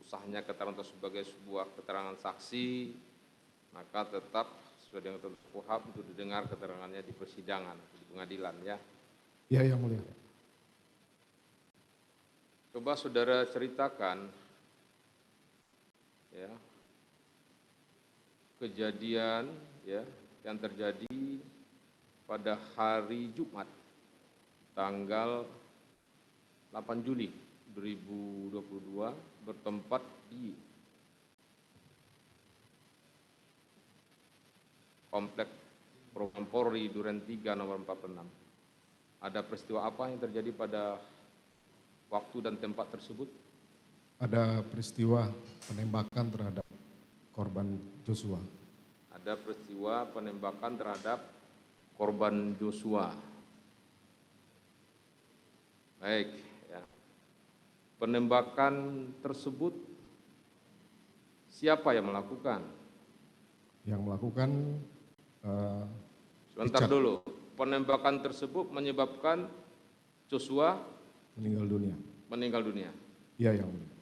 sahnya keterangan itu sebagai sebuah keterangan saksi, maka tetap sesuai dengan ketentuan KUHP untuk didengar keterangannya di persidangan, di pengadilan ya. Ya, Yang Mulia. Coba saudara ceritakan ya, kejadian ya yang terjadi pada hari Jumat tanggal 8 Juli 2022 bertempat di Komplek Propam Polri Duren 3 nomor 46. Ada peristiwa apa yang terjadi pada waktu dan tempat tersebut? Ada peristiwa penembakan terhadap korban Joshua. Ada peristiwa penembakan terhadap korban Joshua. Baik, ya. Penembakan tersebut siapa yang melakukan? Yang melakukan Sebentar Richard. dulu. Penembakan tersebut menyebabkan Joshua meninggal dunia. Iya, Yang Mulia.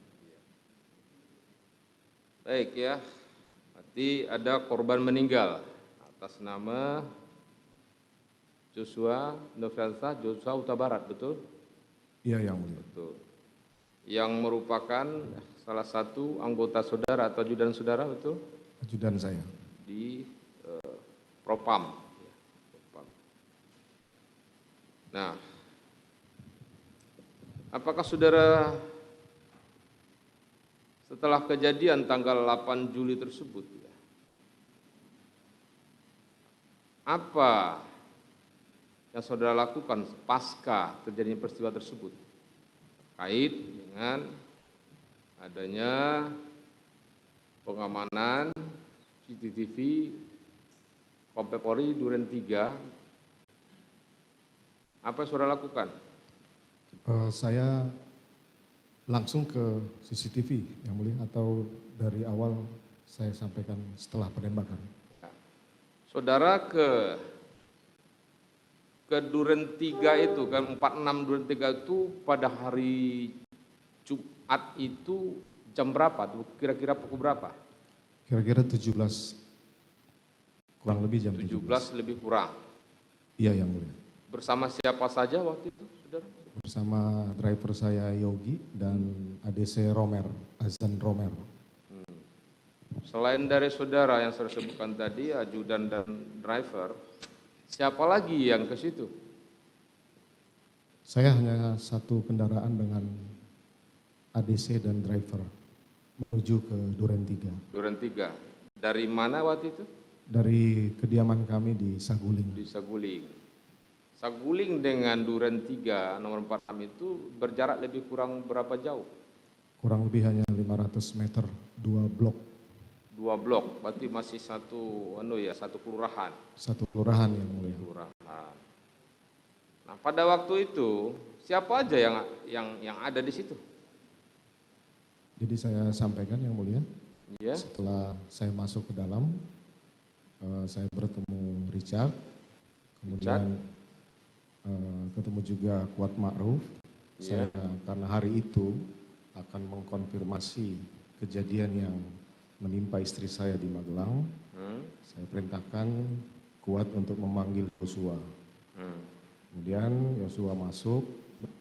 Baik ya. Berarti ada korban meninggal atas nama Joshua Nofriansah Joshua Huta Barat, betul? Iya, Yang Mulia. Betul. Yang merupakan salah satu anggota saudara atau ajudan saudara, betul? Ajudan saya. Di Propam. Nah, apakah saudara setelah kejadian tanggal 8 Juli tersebut, apa yang saudara lakukan pasca terjadinya peristiwa tersebut? Kait dengan adanya pengamanan CCTV Komplek Polri Duren 3, apa yang saudara lakukan? Saya langsung ke CCTV, Yang Mulia, atau dari awal saya sampaikan setelah penembakan? Saudara ke Duren 3 itu kan, 46 Duren 3 itu pada hari Jumat itu jam berapa? Kira-kira pukul berapa? Kira-kira 17, kurang lebih jam 17 lebih kurang. Iya, Yang Mulia. Bersama siapa saja waktu itu, saudara? Bersama driver saya Yogi dan ADC Romer, Azan Romer. Selain dari saudara yang saya sebutkan tadi, ajudan dan driver, siapa lagi yang ke situ? Saya hanya satu kendaraan dengan ADC dan driver menuju ke Duren 3. Duren 3. Dari mana waktu itu? Dari kediaman kami di Saguling. Di Saguling. Saguling dengan Duren 3 nomor 46 itu berjarak lebih kurang berapa jauh? Kurang lebih hanya 500 meter, 2 blok. 2 blok, berarti masih satu kelurahan. Satu kelurahan, Yang Mulia. Kelurahan. Nah, pada waktu itu siapa aja yang ada di situ? Jadi saya sampaikan, Yang Mulia, Ya. setelah saya masuk ke dalam, saya bertemu Richard, kemudian ketemu juga Kuat Ma'ruf. Ya. Saya karena hari itu akan mengkonfirmasi kejadian yang menimpa istri saya di Magelang. Saya perintahkan Kuat untuk memanggil Joshua. Kemudian Joshua masuk.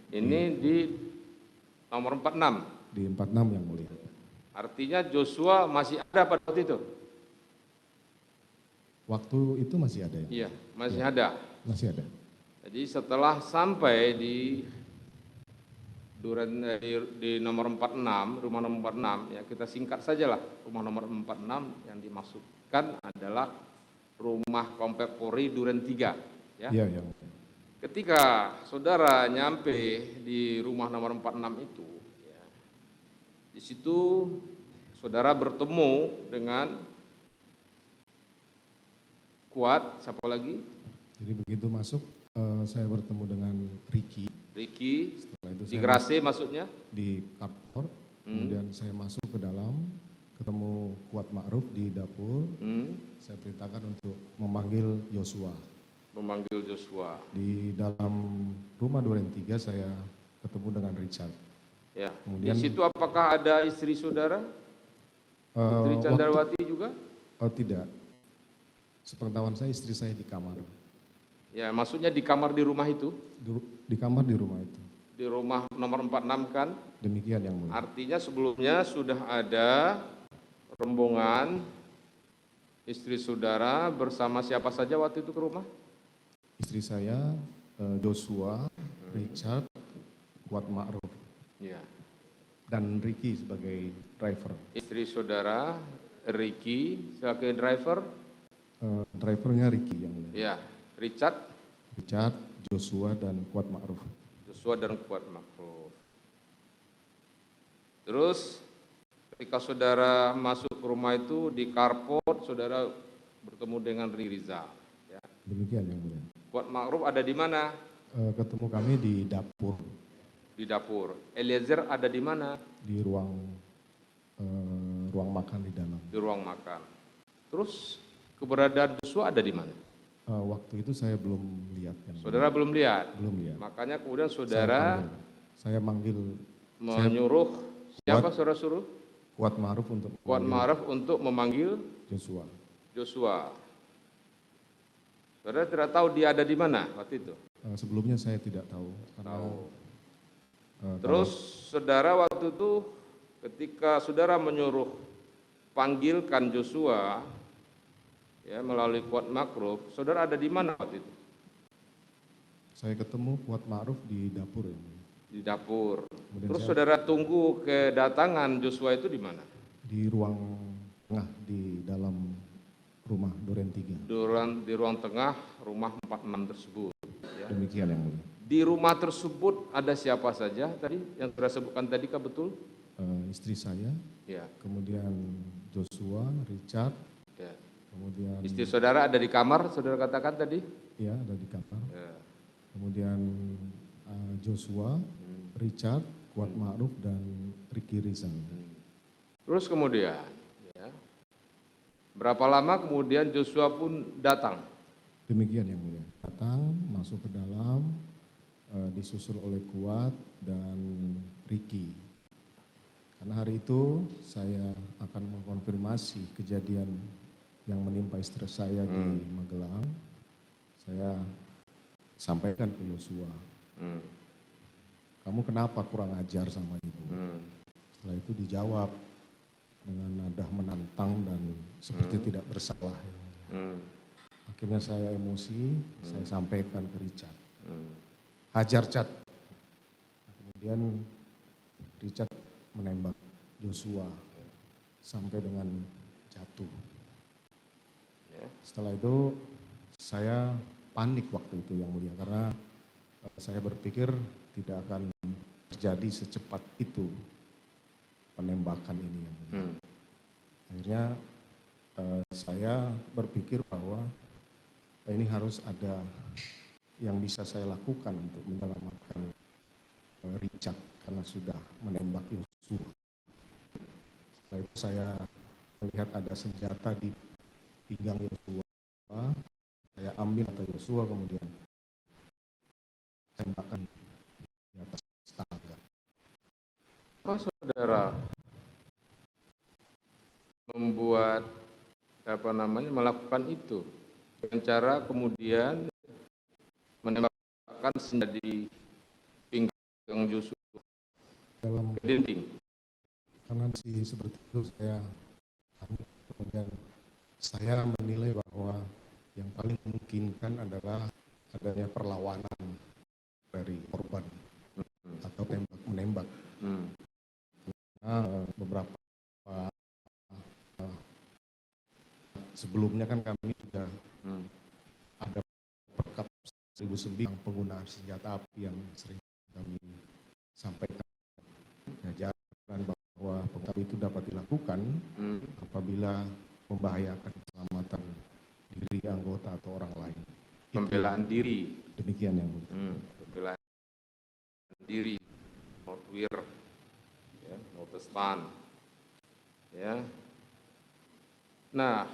Ini di nomor 46. Di 46, Yang Mulia. Artinya Joshua masih ada pada waktu itu? Waktu itu masih ada, ya? Iya, masih ada. Masih ada. Jadi setelah sampai di nomor 46, rumah nomor 46, ya kita singkat sajalah, rumah nomor 46 yang dimaksudkan adalah rumah Komplek Polri Duren 3. Ya. Iya, Yang Mulia. Ketika saudara nyampe di rumah nomor 46 itu, ya, di situ saudara bertemu dengan Kuat, siapa lagi? Jadi begitu masuk, saya bertemu dengan Ricky. Setelah itu di Grase maksudnya? Di kantor, kemudian saya masuk ke dalam, ketemu Kuat Ma'ruf di dapur. Saya perintahkan untuk memanggil Joshua. Memanggil Joshua. Di dalam rumah Duren 3 saya ketemu dengan Richard. Ya. Kemudian, Di situ apakah ada istri saudara? Putri Candrawati juga? Oh tidak, sepengetahuan saya istri saya di kamar. Ya, maksudnya di kamar di rumah itu? Di kamar di rumah itu. Di rumah nomor 46 kan? Demikian yang mulia. Artinya sebelumnya sudah ada rombongan istri saudara bersama siapa saja waktu itu ke rumah? Istri saya, Joshua, Richard, Kuat Ma'ruf, Ya. dan Ricky sebagai driver. Istri saudara, Ricky sebagai driver? Drivernya Ricky yang mulia. Ya. Richard, Joshua, dan Kuat Ma'ruf. Joshua dan Kuat Ma'ruf. Terus ketika saudara masuk ke rumah itu di carport, saudara bertemu dengan Rizal. Ya. Demikian yang mulia. Kuat Ma'ruf ada di mana? Ketemu kami di dapur. Di dapur. Eliezer ada di mana? Di ruang makan di dalam. Di ruang makan. Terus keberadaan Joshua ada di mana? Waktu itu saya belum lihat. Saudara belum lihat? Belum lihat. Makanya kemudian saudara saya manggil menyuruh, siapa saudara suruh? Kuat Ma'ruf untuk memanggil Joshua. Saudara tidak tahu dia ada di mana waktu itu? Sebelumnya saya tidak tahu. Terus saudara waktu itu ketika saudara menyuruh panggilkan Joshua ya melalui Kuat Ma'ruf, saudara ada di mana waktu itu? Saya ketemu Kuat Ma'ruf di dapur. Di dapur. Kemudian terus saudara tunggu kedatangan Joshua itu di mana? Di ruang tengah di dalam rumah Duren 3. Di ruang tengah rumah 46 tersebut. Ya. Demikian yang mulia. Di rumah tersebut ada siapa saja tadi yang sudah sebutkan tadi kah betul? Istri saya, ya. Kemudian Joshua, Richard, ya. Kemudian istri saudara ada di kamar, saudara katakan tadi? Ya, ada di kamar. Ya. Kemudian Joshua, Richard, Kuat Ma'ruf, dan Ricky Rizal. Terus kemudian, ya, berapa lama kemudian Joshua pun datang? Demikian yang mulia. Datang, masuk ke dalam, disusul oleh Kuat dan Ricky. Karena hari itu saya akan mengkonfirmasi kejadian yang menimpa istri saya di Magelang. Saya sampaikan ke Joshua, kamu kenapa kurang ajar sama ibu? Setelah itu dijawab dengan nada menantang dan seperti tidak bersalah. Akhirnya saya emosi, saya sampaikan ke Richard. Hajar, Cat. Kemudian Richard menembak Joshua sampai dengan jatuh. Setelah itu saya panik waktu itu yang mulia, karena saya berpikir tidak akan terjadi secepat itu penembakan ini yang mulia. Akhirnya saya berpikir bahwa ini harus ada yang bisa saya lakukan untuk menyelamatkan Richard karena sudah menembak Joshua. Setelah itu saya melihat ada senjata di pinggang Joshua. Saya ambil atau Joshua, kemudian tembakan di atas tangga. Apa saudara membuat melakukan itu dengan cara kemudian menembakkan senjata di pinggang Joshua dalam ke dinding? Karena seperti itu kemudian saya menilai bahwa yang paling memungkinkan adalah adanya perlawanan dari korban atau tembak menembak. Nah, beberapa sebelumnya kan kami sudah ada perkap 1009 penggunaan senjata api yang sering kami sampaikan. Ajaran bahwa penggunaan itu dapat dilakukan apabila membahayakan keselamatan diri anggota atau orang lain. Pembelaan diri. Demikian yang mulia. Pembelaan diri, not wir, ya, not span. Ya. Nah,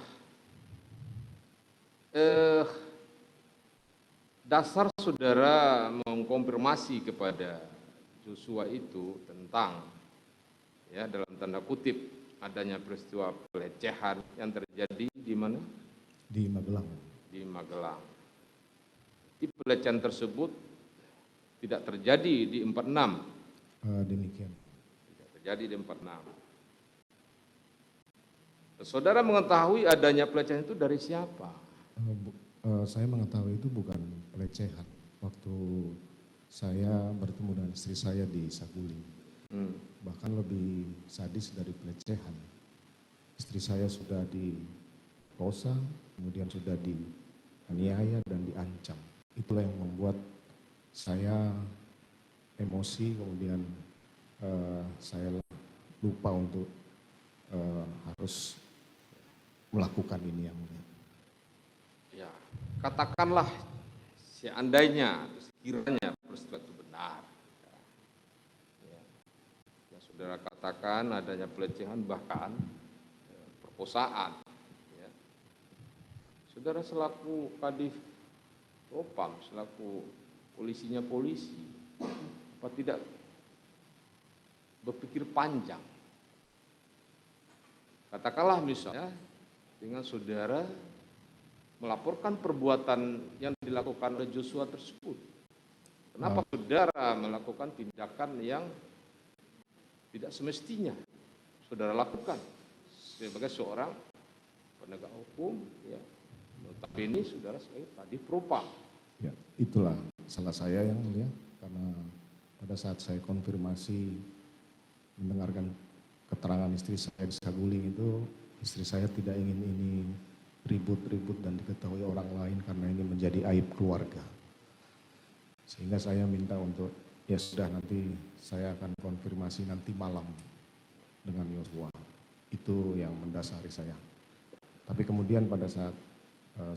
dasar saudara mengkonfirmasi kepada Joshua itu tentang, ya dalam tanda kutip, adanya peristiwa pelecehan yang terjadi di mana? Di Magelang. Di Magelang. Di pelecehan tersebut tidak terjadi di 46. Demikian. Tidak terjadi di 46. Saudara mengetahui adanya pelecehan itu dari siapa? Saya mengetahui itu bukan pelecehan. Waktu saya bertemu dengan istri saya di Saguling, bahkan lebih sadis dari pelecehan. Istri saya sudah diperkosa, kemudian sudah dianiaya dan diancam. Itulah yang membuat saya emosi, kemudian saya lupa untuk harus melakukan ini yang mulia. Ya, katakanlah seandainya, sekiranya peristiwa itu benar. Ya, yang saudara katakan adanya pelecehan bahkan perkosaan. Ya. Saudara selaku Kadif Propam, selaku polisinya polisi, apa tidak berpikir panjang? Katakanlah misalnya dengan saudara melaporkan perbuatan yang dilakukan oleh Joshua tersebut. Kenapa saudara melakukan tindakan yang tidak semestinya saudara lakukan sebagai seorang penegak hukum, ya. Notabene saudara sebagai Kadif Propam. Ya, itulah salah saya yang mulia, karena pada saat saya konfirmasi mendengarkan keterangan istri saya di Saguling itu, istri saya tidak ingin ini ribut-ribut dan diketahui orang lain karena ini menjadi aib keluarga. Sehingga saya minta untuk, ya sudah nanti saya akan konfirmasi nanti malam dengan Yosua. Itu yang mendasari saya. Tapi kemudian pada saat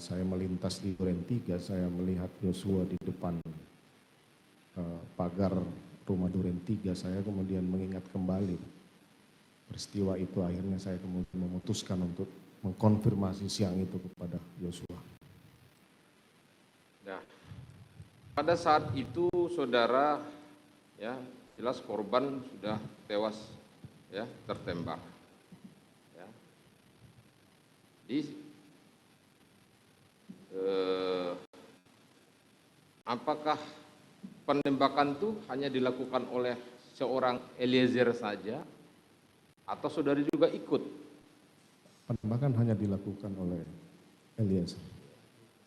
saya melintas di Duren 3, saya melihat Yosua di depan pagar rumah Duren 3, saya kemudian mengingat kembali peristiwa itu. Akhirnya saya kemudian memutuskan untuk mengkonfirmasi siang itu kepada Yosua. Nah, pada saat itu saudara, ya jelas korban sudah tewas, ya tertembak. Ya. Apakah penembakan itu hanya dilakukan oleh seorang Eliezer saja, atau saudara juga ikut? Penembakan hanya dilakukan oleh Eliezer.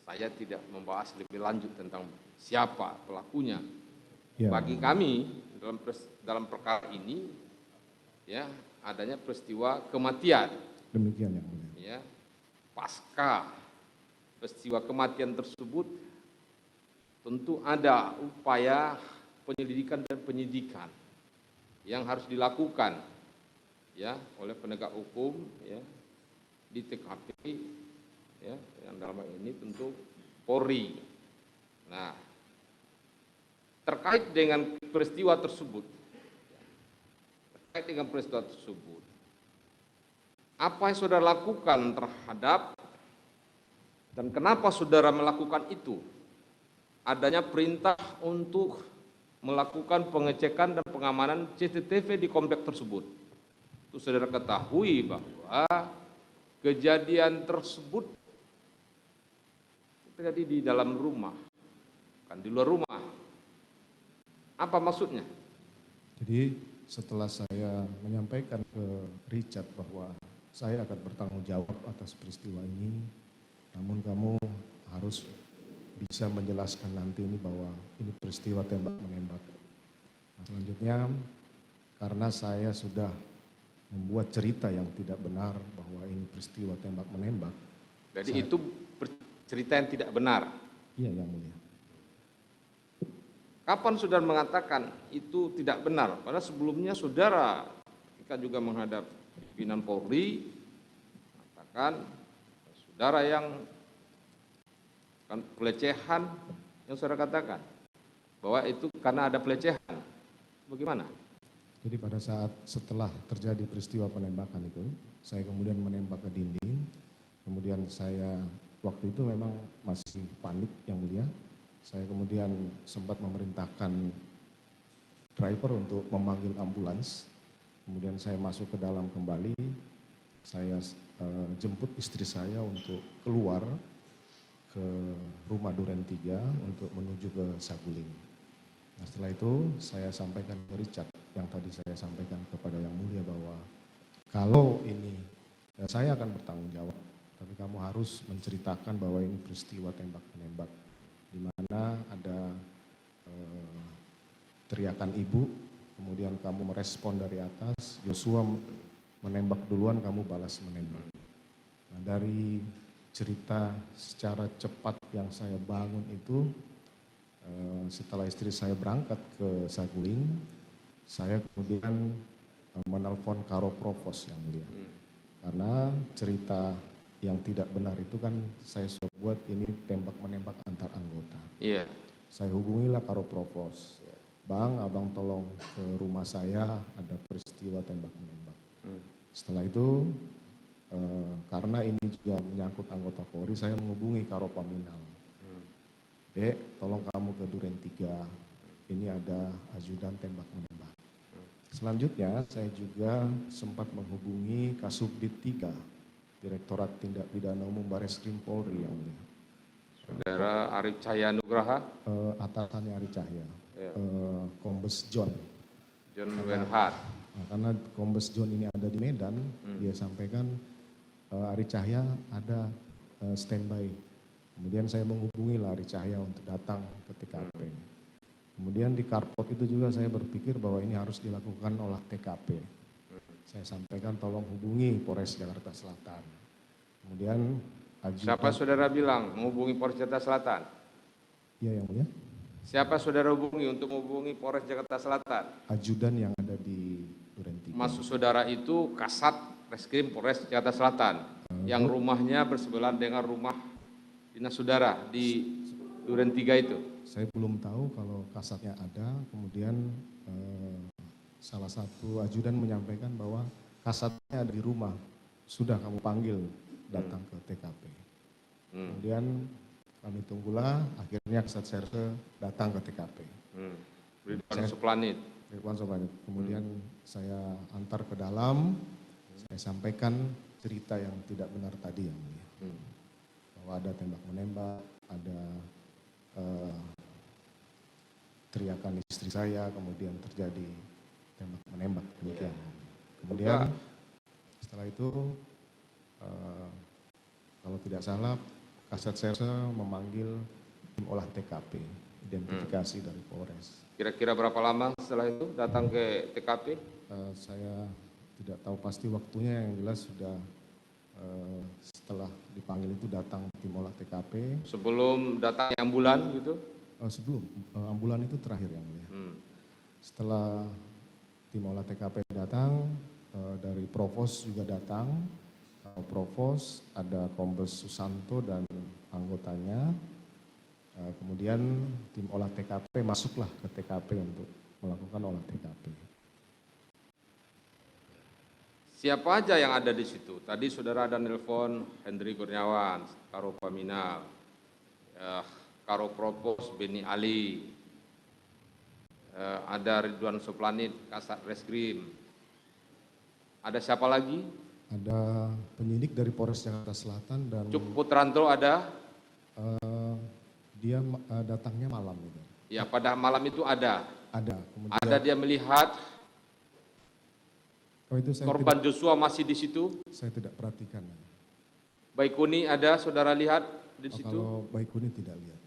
Saya tidak membahas lebih lanjut tentang siapa pelakunya. Ya. Bagi kami dalam perkara ini, ya adanya peristiwa kematian. Demikian yang mulia. Ya, pasca peristiwa kematian tersebut, tentu ada upaya penyelidikan dan penyidikan yang harus dilakukan, ya oleh penegak hukum, ya di TKP, ya yang dalam hal ini tentu Polri. Nah, terkait dengan peristiwa tersebut, apa yang saudara lakukan terhadap dan kenapa saudara melakukan itu? Adanya perintah untuk melakukan pengecekan dan pengamanan CCTV di komplek tersebut. Itu saudara ketahui bahwa kejadian tersebut terjadi di dalam rumah, bukan di luar rumah. Apa maksudnya? Jadi setelah saya menyampaikan ke Richard bahwa saya akan bertanggung jawab atas peristiwa ini, namun kamu harus bisa menjelaskan nanti ini bahwa ini peristiwa tembak-menembak. Nah, selanjutnya, karena saya sudah membuat cerita yang tidak benar bahwa ini peristiwa tembak-menembak. Jadi itu cerita yang tidak benar? Iya, yang mulia. Kapan saudara mengatakan itu tidak benar? Padahal sebelumnya saudara ketika juga menghadap pimpinan Polri, mengatakan saudara yang kan pelecehan yang saudara katakan bahwa itu karena ada pelecehan. Bagaimana? Jadi pada saat setelah terjadi peristiwa penembakan itu, saya kemudian menembak ke dinding. Kemudian saya waktu itu memang masih panik yang mulia. Saya kemudian sempat memerintahkan driver untuk memanggil ambulans. Kemudian saya masuk ke dalam kembali, saya jemput istri saya untuk keluar ke rumah Duren 3 untuk menuju ke Saguling. Nah, setelah itu saya sampaikan ke Richard yang tadi saya sampaikan kepada Yang Mulia bahwa kalau ini saya akan bertanggung jawab, tapi kamu harus menceritakan bahwa ini peristiwa tembak-menembak, di mana ada teriakan ibu, kemudian kamu merespon dari atas, Yosua menembak duluan, kamu balas menembak. Nah, dari cerita secara cepat yang saya bangun itu, setelah istri saya berangkat ke Saguling, saya kemudian menelpon Karo Provos Yang Mulia. Karena cerita yang tidak benar itu kan saya sudah buat ini tembak-menembak antar anggota. Iya. Saya hubungilah Karo Provos. Bang, abang tolong ke rumah saya, ada peristiwa tembak-menembak. Setelah itu, karena ini juga menyangkut anggota Polri, saya menghubungi Karo Paminal. Dek, tolong kamu ke Duren 3, ini ada ajudan tembak-menembak. Selanjutnya, saya juga sempat menghubungi Kasubdit 3, Direktorat Tindak Pidana Umum Barreskrim Polri yang mulia. Saudara Arif Cahya Nugraha, Atasannya Ari Cahya, ya. Kombes John. John Wenhart. Nah, karena Kombes John ini ada di Medan, dia sampaikan Ari Cahya ada standby. Kemudian saya menghubungi Ari Cahya untuk datang ke TKP. Kemudian di Karpot itu juga saya berpikir bahwa ini harus dilakukan olah TKP. Saya sampaikan tolong hubungi Polres Jakarta Selatan. Kemudian Siapa saudara bilang menghubungi Polres Jakarta Selatan? Iya, Yang Mulia. Siapa saudara hubungi untuk menghubungi Polres Jakarta Selatan? Ajudan yang ada di Duren 3. Maksud saudara itu Kasat Reskrim Polres Jakarta Selatan yang rumahnya bersebelahan dengan rumah dinas saudara di Duren 3 itu? Saya belum tahu kalau kasatnya ada, kemudian salah satu ajudan menyampaikan bahwa kasatnya ada di rumah, sudah kamu panggil datang ke TKP. Kemudian kami tunggulah, akhirnya Kasat Serse datang ke TKP. Ridwan Suplanit. Ridwan Suplanit. Kemudian saya antar ke dalam, saya sampaikan cerita yang tidak benar tadi yang mulia. Bahwa ada tembak-menembak, ada teriakan istri saya, kemudian terjadi tembak-menembak demikian. Kemudian setelah itu kalau tidak salah Kasat Serse memanggil tim olah TKP, identifikasi dari Polres. Kira-kira berapa lama setelah itu datang ke TKP? Saya tidak tahu pasti waktunya, yang jelas sudah setelah dipanggil itu datang tim olah TKP. Sebelum datang ambulan gitu? Sebelum ambulan itu terakhir yang mulia. Setelah tim olah TKP datang, dari Provos juga datang. Provos ada Kombes Susanto dan anggotanya. Kemudian tim olah TKP masuklah ke TKP untuk melakukan olah TKP. Siapa aja yang ada di situ? Tadi saudara ada nelpon Hendri Kurniawan, Karo Paminal, Karo Provos Beni Ali, ada Ridwan Suplanit, Kasat Reskrim. Ada siapa lagi? Ada penyidik dari Polres Jakarta Selatan dan Cuk Putranto ada? Dia datangnya malam gitu. Ya, pada malam itu ada. Ada. Kemudian, Ada dia melihat itu saya korban Joshua masih di situ. Saya tidak perhatikan. Baikuni ada, saudara lihat di situ. Kalau Baikuni tidak lihat.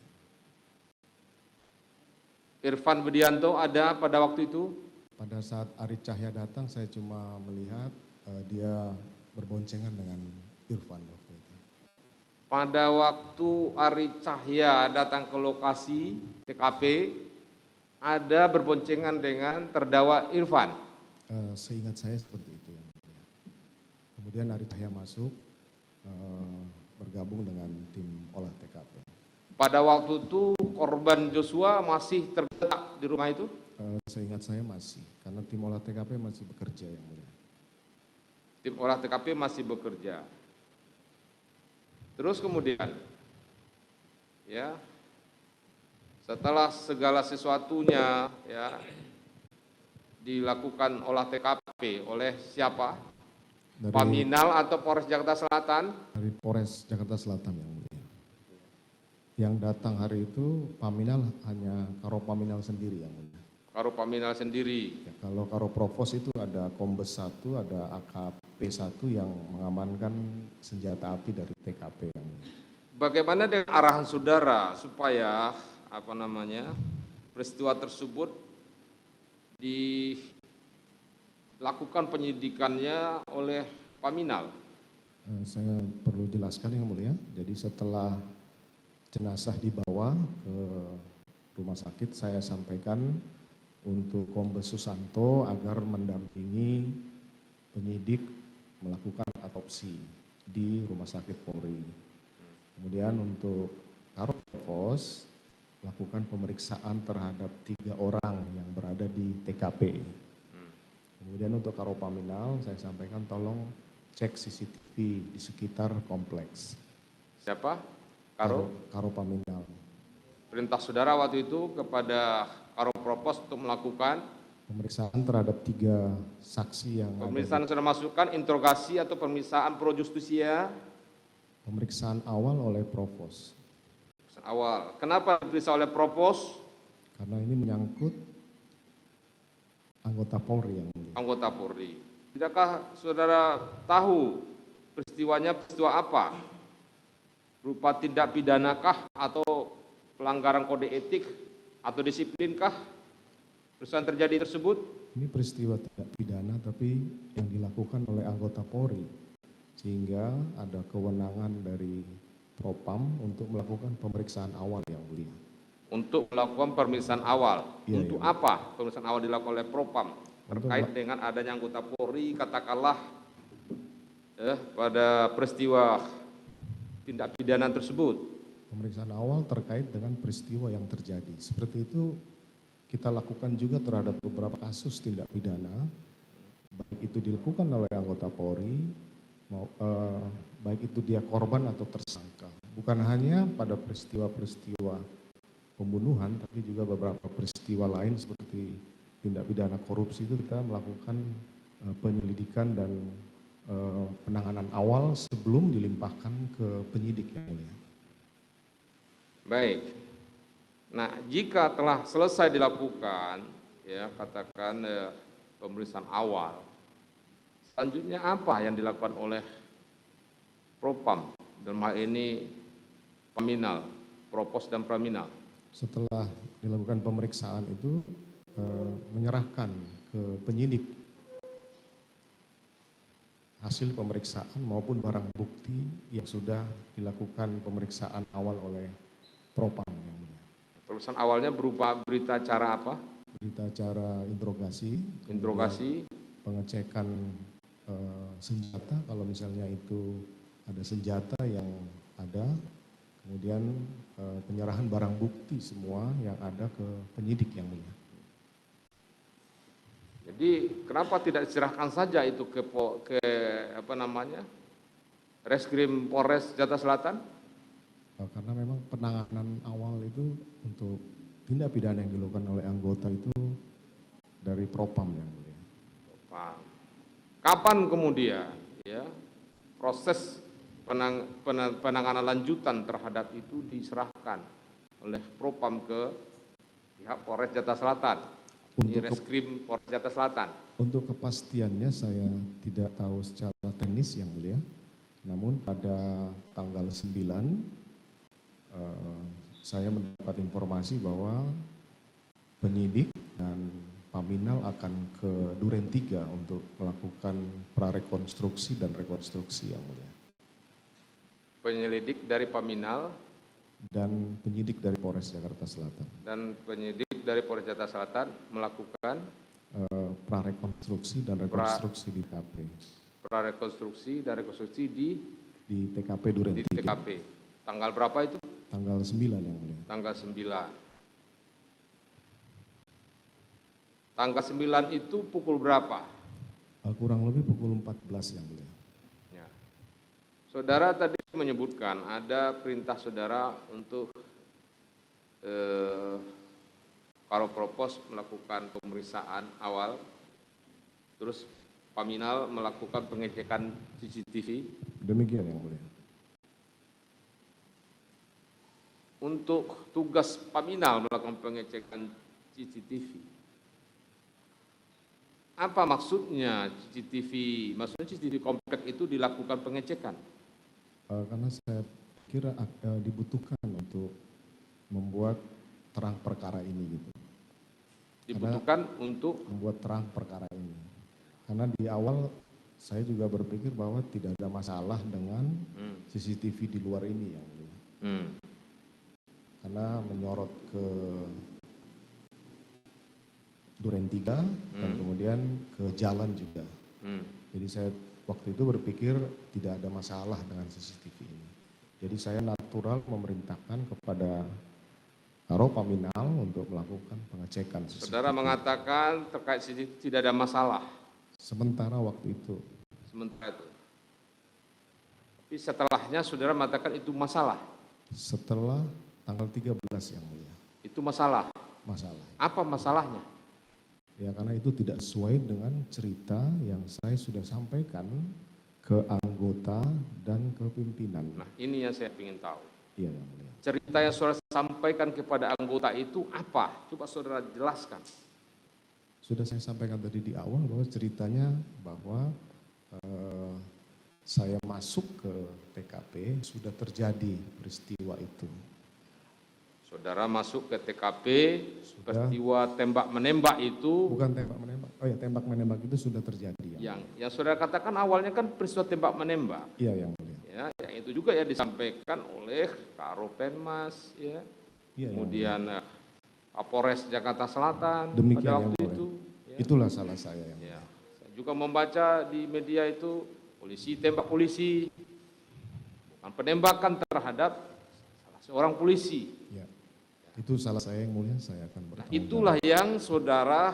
Irfan Budianto ada pada waktu itu. Pada saat Ari Cahya datang, saya cuma melihat dia berboncengan dengan Irfan waktu itu. Pada waktu Ari Cahya datang ke lokasi TKP, ada berboncengan dengan terdakwa Irfan. Seingat saya seperti itu. Kemudian Ari Cahya masuk, bergabung dengan tim olah TKP. Pada waktu itu korban Joshua masih tergeletak di rumah itu? Seingat saya masih, karena tim olah TKP masih bekerja yang mulia. Tim olah TKP masih bekerja. Terus kemudian, ya, setelah segala sesuatunya, ya, dilakukan olah TKP oleh siapa? Dari, Paminal atau Polres Jakarta Selatan? dari Polres Jakarta Selatan yang mulia. Yang datang hari itu Paminal hanya Karo Paminal sendiri yang mulia. Karo Paminal sendiri. Ya, kalau Karo Provos itu ada Kombes 1, ada AKP 1 yang mengamankan senjata api dari TKP yang mulia. Bagaimana dengan arahan saudara supaya peristiwa tersebut dilakukan penyidikannya oleh Paminal? Saya perlu jelaskan yang mulia. Jadi setelah jenazah dibawa ke rumah sakit, saya sampaikan untuk Kombes Susanto agar mendampingi penyidik melakukan autopsi di Rumah Sakit Polri. Kemudian untuk Karo Provos lakukan pemeriksaan terhadap 3 orang yang berada di TKP. Kemudian untuk Karo Paminal saya sampaikan tolong cek CCTV di sekitar kompleks. Siapa? Karo Paminal. Perintah saudara waktu itu kepada Karo Propos untuk melakukan Pemeriksaan terhadap 3 saksi yang pemeriksaan sudah masukkan interogasi atau pemeriksaan pro justisia pemeriksaan awal oleh Provos. awal. Kenapa diperiksa oleh Propos? Karena ini menyangkut anggota Polri yang mulia. Anggota Polri. Tidakkah saudara tahu peristiwanya peristiwa apa? Berupa tindak pidanakah atau pelanggaran kode etik atau disiplinkah peristiwa terjadi tersebut? Ini peristiwa tidak pidana tapi yang dilakukan oleh anggota Polri, sehingga ada kewenangan dari Propam untuk melakukan pemeriksaan awal yang mulia. Untuk melakukan pemeriksaan awal. Iya, Untuk iya. apa pemeriksaan awal dilakukan oleh Propam? Terkait dengan adanya anggota Polri, katakanlah pada peristiwa tindak pidana tersebut. Pemeriksaan awal terkait dengan peristiwa yang terjadi. Seperti itu kita lakukan juga terhadap beberapa kasus tindak pidana, baik itu dilakukan oleh anggota Polri, baik itu dia korban atau tersangka. Bukan hanya pada peristiwa-peristiwa pembunuhan, tapi juga beberapa peristiwa lain seperti tindak pidana korupsi itu kita melakukan penyelidikan dan penanganan awal sebelum dilimpahkan ke penyidik yang mulia. Baik. Nah, jika telah selesai dilakukan, ya katakan pemeriksaan awal, selanjutnya apa yang dilakukan oleh Propam dalam hal ini Paminal, Propos dan Paminal? Setelah dilakukan pemeriksaan itu menyerahkan ke penyidik hasil pemeriksaan maupun barang bukti yang sudah dilakukan pemeriksaan awal oleh Propam yang mulia. Pemeriksaan awalnya berupa berita acara apa? Berita acara interogasi, Interogasi, pengecekan senjata kalau misalnya itu ada senjata yang ada, kemudian penyerahan barang bukti semua yang ada ke penyidik yang mulia. jadi kenapa tidak diserahkan saja itu ke Reskrim Polres Jakarta Selatan? Karena memang penanganan awal itu untuk tindak pidana yang dilakukan oleh anggota itu dari Propam yang mulia. Propam. Kapan kemudian ya proses penanganan lanjutan terhadap itu diserahkan oleh Propam ke pihak Polres Jakarta Selatan, di Reskrim Polres Jakarta Selatan? Untuk kepastiannya saya tidak tahu secara teknis yang mulia, namun pada tanggal 9 saya mendapat informasi bahwa penyidik dan Paminal akan ke Duren 3 untuk melakukan prarekonstruksi dan rekonstruksi yang mulia. Penyelidik dari Paminal Dan penyidik dari Polres Jakarta Selatan. Dan penyidik dari Polres Jakarta Selatan melakukan prarekonstruksi dan rekonstruksi di TKP. Prarekonstruksi dan rekonstruksi di TKP Duren 3. TKP. Tanggal berapa itu? Tanggal 9 yang mulia. Tanggal 9. Tanggal 9 itu pukul berapa? Kurang lebih pukul 14 yang mulia. Ya. Saudara tadi menyebutkan ada perintah saudara untuk Karo Propos melakukan pemeriksaan awal, terus Paminal melakukan pengecekan CCTV. Demikian yang mulia. Untuk tugas Paminal melakukan pengecekan CCTV, apa maksudnya CCTV? Maksudnya CCTV komplek itu dilakukan pengecekan? Karena saya kira dibutuhkan untuk membuat terang perkara ini gitu. Dibutuhkan untuk membuat terang perkara ini. Karena di awal saya juga berpikir bahwa tidak ada masalah dengan CCTV di luar ini yang mulia. Karena menyorot ke Duren 3 dan kemudian ke jalan juga. Jadi saya waktu itu berpikir tidak ada masalah dengan CCTV ini. Jadi saya natural memerintahkan kepada Karo Paminal untuk melakukan pengecekan CCTV. Saudara mengatakan terkait CCTV tidak ada masalah. Sementara waktu itu. Sementara itu. Tapi setelahnya saudara mengatakan itu masalah. Setelah tanggal 13 yang mulia. Itu masalah. Masalah. Apa masalahnya? Ya karena itu tidak sesuai dengan cerita yang saya sudah sampaikan ke anggota dan ke pimpinan. Nah ini yang saya ingin tahu. Iya yang mulia. Cerita yang saudara sampaikan kepada anggota itu apa? Coba saudara jelaskan. Sudah saya sampaikan tadi di awal bahwa ceritanya bahwa saya masuk ke TKP sudah terjadi peristiwa itu. Saudara masuk ke TKP, peristiwa tembak menembak itu. Bukan tembak menembak. Oh ya, tembak menembak itu sudah terjadi. Yang saudara katakan awalnya kan peristiwa tembak menembak. Iya yang mulia. Ya, yang itu juga ya disampaikan oleh Karo Penmas, ya. Iya, Kemudian Kapolres Jakarta Selatan demikian pada waktu yang itu. Ya. Itulah salah saya yang Ya. Saya juga membaca di media itu polisi tembak polisi, bukan penembakan terhadap salah seorang polisi. Ya. Itu salah saya yang mulia, saya akan bertanggung jawab. Itulah yang saudara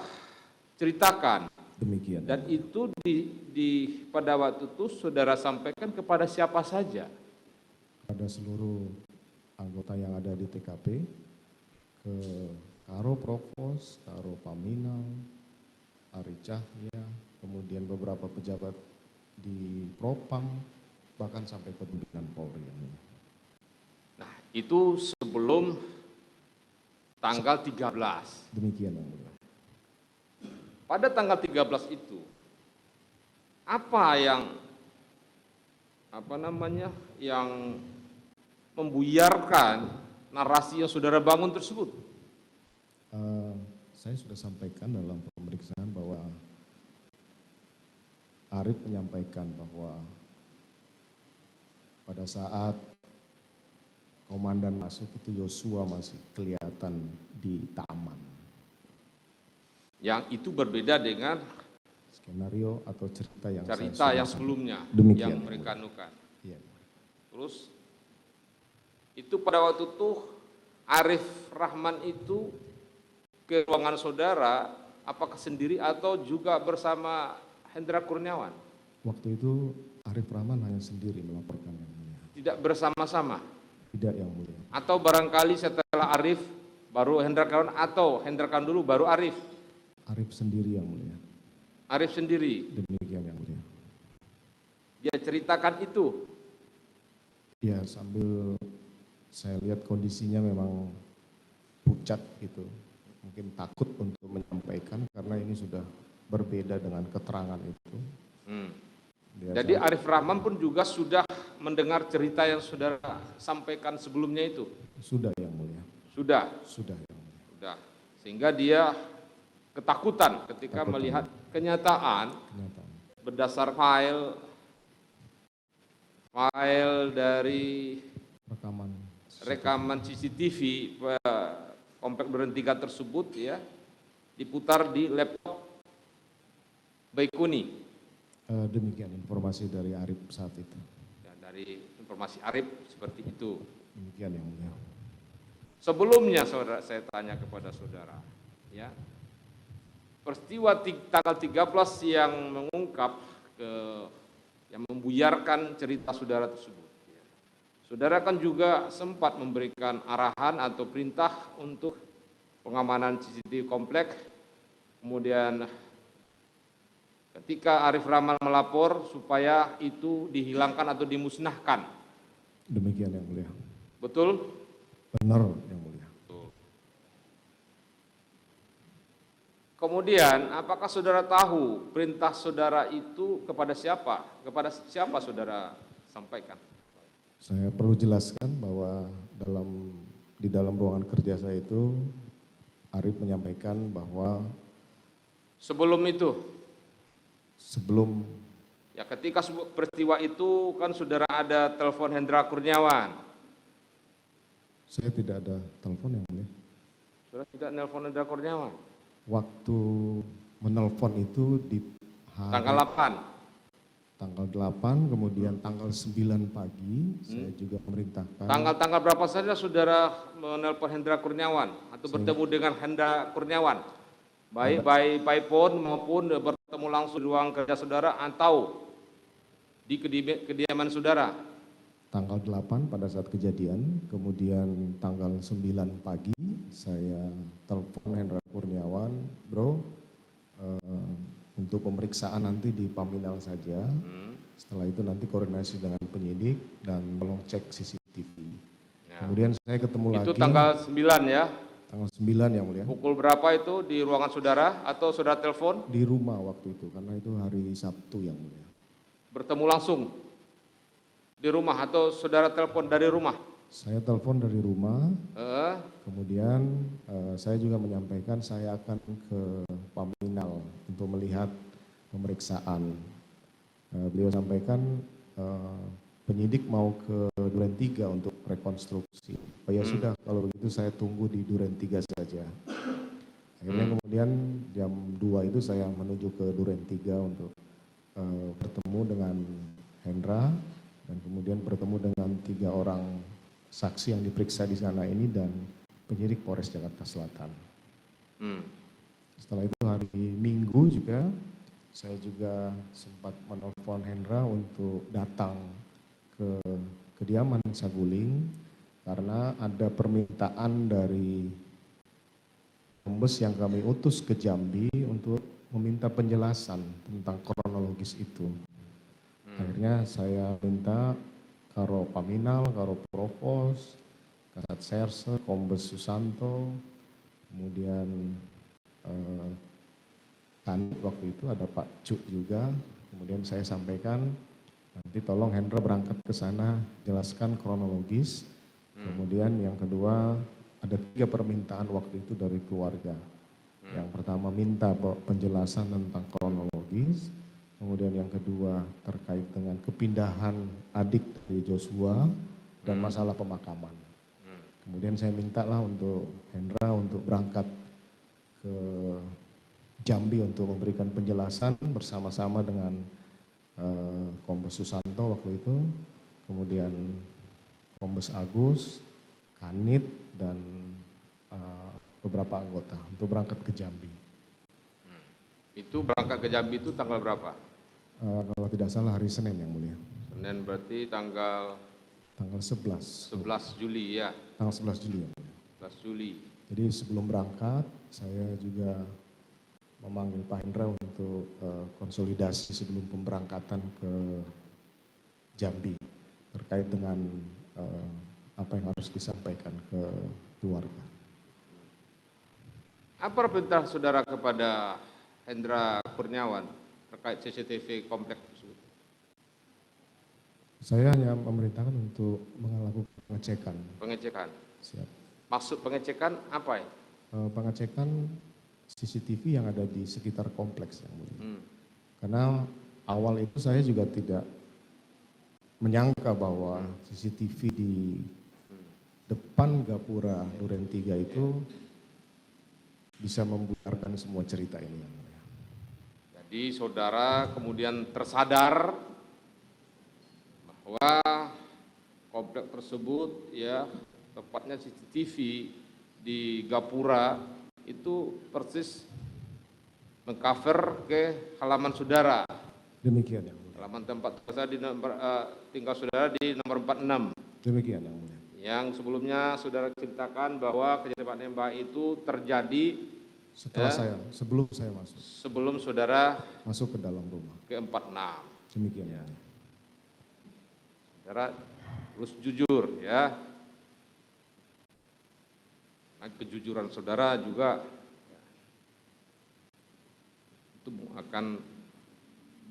ceritakan. Demikian. Dan itu pada waktu itu saudara sampaikan kepada siapa saja? Pada seluruh anggota yang ada di TKP, ke Karo Propos, Karo Paminal, Ari Cahya, kemudian beberapa pejabat di Propam, bahkan sampai ke pimpinan Polri. Nah, itu sebelum tanggal 13. Demikian yang mulia. Pada tanggal 13 itu, apa yang membuyarkan narasi yang saudara bangun tersebut? Saya sudah sampaikan dalam pemeriksaan bahwa Arif menyampaikan bahwa pada saat komandan masuk itu Yosua masih kelihatan di taman. Yang itu berbeda dengan skenario atau cerita yang sebelumnya. Demikian, yang mereka anukan. Iya. Terus itu pada waktu itu Arif Rahman itu ke ruangan saudara apakah sendiri atau juga bersama Hendra Kurniawan? Waktu itu Arif Rahman hanya sendiri melaporkan yang mulia. Tidak bersama-sama? Tidak yang mulia. Atau barangkali setelah Arif baru Hendra Kurniawan atau Hendra Kurniawan dulu baru Arif? Arif sendiri yang mulia. Arif sendiri? Demikian yang mulia. Dia ceritakan itu? Ya sambil saya lihat kondisinya memang pucat gitu. Mungkin takut untuk menyampaikan karena ini sudah berbeda dengan keterangan itu. Jadi Arif Rahman pun juga sudah mendengar cerita yang saudara sampaikan sebelumnya itu? Sudah yang mulia. Sudah? Sudah yang mulia. Sudah. Sehingga dia ketakutan ketika melihat kenyataan berdasar file dari rekaman CCTV komplek Duren 3 tersebut ya diputar di laptop Baikuni. Demikian informasi dari Arif saat itu. Ya, dari informasi Arif seperti itu. Demikian yang mulia. Sebelumnya saudara, saya tanya kepada saudara, ya peristiwa tanggal 13 yang mengungkap yang membuyarkan cerita saudara tersebut. Saudara kan juga sempat memberikan arahan atau perintah untuk pengamanan CCTV komplek, kemudian ketika Arif Rahman melapor supaya itu dihilangkan atau dimusnahkan. Demikian yang mulia. Betul? Benar yang mulia. Kemudian, apakah saudara tahu perintah saudara itu kepada siapa? Kepada siapa saudara sampaikan? Saya perlu jelaskan bahwa di dalam ruangan kerja saya itu, Arif menyampaikan bahwa Sebelum itu, sebelum ya ketika peristiwa itu kan saudara ada telepon Hendra Kurniawan. saya tidak ada telepon yang mulia. Saudara tidak nelpon Hendra Kurniawan? Waktu menelpon itu di Tanggal 8. tanggal 8, kemudian tanggal 9 pagi, saya juga memerintahkan. Tanggal berapa saja saudara menelpon Hendra Kurniawan atau bertemu dengan Hendra Kurniawan? Baik by phone maupun bertemu langsung di ruang kerja saudara atau di kediaman saudara? Tanggal 8 pada saat kejadian, kemudian tanggal 9 pagi saya telepon Hendra Kurniawan, bro, untuk pemeriksaan nanti di Paminal saja. Setelah itu nanti koordinasi dengan penyidik dan tolong cek CCTV. Ya. Kemudian saya ketemu lagi. Itu tanggal 9 ya? Tanggal 9 yang mulia. Pukul berapa itu di ruangan saudara atau saudara telepon? Di rumah waktu itu, karena itu hari Sabtu yang mulia. Bertemu langsung di rumah atau saudara telepon dari rumah? Saya telepon dari rumah, kemudian saya juga menyampaikan saya akan ke Paminal untuk melihat pemeriksaan. Beliau sampaikan penyidik mau ke Duren 3 untuk rekonstruksi. Oh ya sudah, kalau begitu saya tunggu di Duren 3 saja. Akhirnya kemudian jam 2 itu saya menuju ke Duren 3 untuk bertemu dengan Hendra, dan kemudian bertemu dengan 3 orang saksi yang diperiksa di sana ini dan penyidik Polres Jakarta Selatan. Setelah itu hari Minggu juga saya juga sempat menelpon Hendra untuk datang ke kediaman Saguling karena ada permintaan dari Kombes yang kami utus ke Jambi untuk meminta penjelasan tentang kronologis itu. Akhirnya saya minta Karo Paminal, Karo Provos, Kasat Serse, Kombes Susanto, kemudian Kanit waktu itu ada Pak Cuk juga. Kemudian saya sampaikan nanti tolong Hendra berangkat ke sana, jelaskan kronologis. Kemudian yang kedua ada 3 permintaan waktu itu dari keluarga. Yang pertama minta penjelasan tentang kronologis. Kemudian yang kedua terkait dengan kepindahan adik dari Joshua dan masalah pemakaman. Kemudian saya mintalah untuk Hendra untuk berangkat ke Jambi untuk memberikan penjelasan bersama-sama dengan Kombes Susanto waktu itu, kemudian Kombes Agus, Kanit, dan beberapa anggota untuk berangkat ke Jambi. Itu berangkat ke Jambi itu tanggal berapa? Kalau tidak salah hari Senin yang mulia. Senin berarti tanggal 11. 11 Juli ya. Tanggal 11 Juli yang mulia. 11 Juli. Jadi sebelum berangkat saya juga memanggil Pak Hendra untuk konsolidasi sebelum pemberangkatan ke Jambi terkait dengan apa yang harus disampaikan ke keluarga. Apa perintah saudara kepada Hendra Kurniawan terkait CCTV kompleks tersebut? Saya hanya memerintahkan untuk melakukan pengecekan. Pengecekan. Siap. Maksud pengecekan apa ya? Pengecekan CCTV yang ada di sekitar kompleks yang mulia. Karena awal itu saya juga tidak menyangka bahwa CCTV di depan Gapura Duren 3 itu bisa membuyarkan semua cerita ini yang mulia. Jadi saudara kemudian tersadar bahwa komplek tersebut ya tepatnya CCTV di Gapura itu persis mengcover ke halaman saudara. Demikian yang mulia. Halaman tempat saudara di tinggal saudara di nomor 46. Demikian yang mulia. Yang sebelumnya saudara ceritakan bahwa kejadian menembak itu terjadi sebelum saya masuk. Sebelum saudara masuk ke dalam rumah. Ke 46. Demikian. Ya. Saudara harus jujur ya. Nah, kejujuran saudara juga itu akan